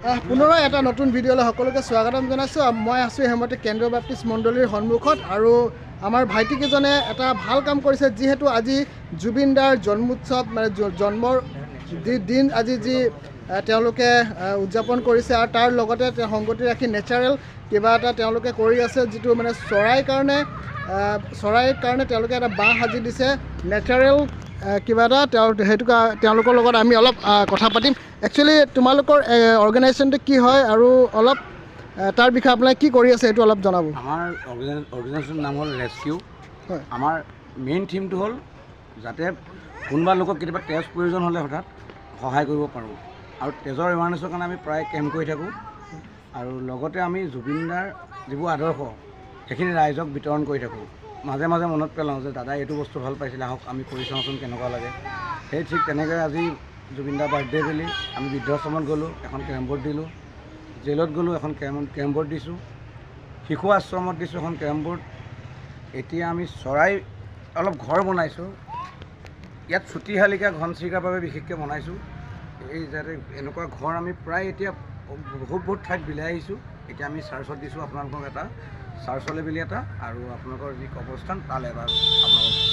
পুনৰাই এটা নতুন ভিডিঅ'লৈ সকলোকে স্বাগতম জনাইছোঁ। মই আছোঁ হেমতি কেন্দ্ৰীয় বাপ্তিষ্ট মণ্ডলীৰ সন্মুখত আৰু আমাৰ ভাইটিকেইজনে এটা ভাল কাম কৰিছে, যিহেতু আজি জুবিন দাৰ জন্মোৎসৱ মানে জন্মৰ দিন আজি যি তেওঁলোকে উদযাপন কৰিছে আৰু তাৰ লগতে সংগতি ৰাখি নেচাৰেল কিবা এটা তেওঁলোকে কৰি আছে, যিটো মানে চৰাইৰ কাৰণে তেওঁলোকে এটা বাঁহ সাজি দিছে নেচাৰেল কিবা এটা সেইটো তেওঁলোকৰ লগত আমি অলপ কথা পাতিম। একচুৱেলি তোমালোকৰ অৰ্গেনাইজেশ্যনটো কি হয় আৰু অলপ তাৰ বিষয়ে আপোনালোকে কি কৰি আছে সেইটো অলপ জনাব। আমাৰ অৰ্গেনাইজেশ্যনৰ নাম হ'ল ৰেস্কিউ। হয়, আমাৰ মেইন থিমটো হ'ল যাতে কোনোবা লোকক কেতিয়াবা তেজ প্ৰয়োজন হ'লে হঠাৎ সহায় কৰিব পাৰোঁ, আৰু তেজৰ এৱাৰনেছৰ কাৰণে আমি প্ৰায় কেম্প কৰি থাকোঁ। আৰু লগতে আমি জুবিন দাৰ যিবোৰ আদৰ্শ সেইখিনি ৰাইজক বিতৰণ কৰি থাকোঁ। মাজে মাজে মনত পেলাওঁ যে দাদা এইটো বস্তু ভাল পাইছিলে, আহক আমি কৰি চাওঁচোন কেনেকুৱা লাগে। সেই ঠিক তেনেকৈ আজি জুবিন দাৰ বাৰ্থডে বুলি আমি বৃদ্ধাশ্ৰমত গ'লোঁ, এখন কেৰম বৰ্ড দিলোঁ। জেলত গ'লোঁ, এখন কেৰম বৰ্ড দিছোঁ। শিশু আশ্ৰমত দিছোঁ এখন কেৰম বৰ্ড। এতিয়া আমি চৰাই অলপ ঘৰ বনাইছোঁ। ইয়াত চুটি শালিকা ঘনচিৰিকাৰ বাবে বিশেষকৈ বনাইছোঁ। এই যাতে এনেকুৱা ঘৰ আমি প্ৰায় এতিয়া বহুত ঠাইত বিলাই আহিছোঁ। এতিয়া আমি চাৰ্চত দিছোঁ আপোনালোকক এটা চাৰ্চলৈ বুলি এটা, আৰু আপোনালোকৰ যি কবৰস্থান তালৈ এবাৰ আপোনালোকক।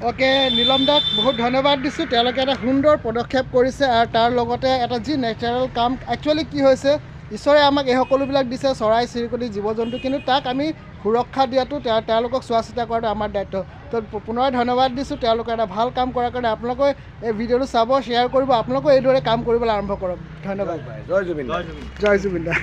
অ'কে, নীলম দাক বহুত ধন্যবাদ দিছোঁ। তেওঁলোকে এটা সুন্দৰ পদক্ষেপ কৰিছে আৰু তাৰ লগতে এটা যি নেচাৰেল কাম। একচুৱেলি কি হৈছে, ঈশ্বৰে আমাক এই সকলোবিলাক দিছে, চৰাই চিৰিকটি জীৱ জন্তু, কিন্তু তাক আমি সুৰক্ষা দিয়াটো তেওঁলোকক চোৱা চিতা কৰাটো আমাৰ দায়িত্ব। তো পুনৰাই ধন্যবাদ দিছোঁ তেওঁলোকে এটা ভাল কাম কৰাৰ কাৰণে। আপোনালোকে এই ভিডিঅ'টো চাব, শ্বেয়াৰ কৰিব, আপোনালোকেও এইদৰে কাম কৰিবলৈ আৰম্ভ কৰক। ধন্যবাদ। জয় জুবিন। জয় জুবিন দা।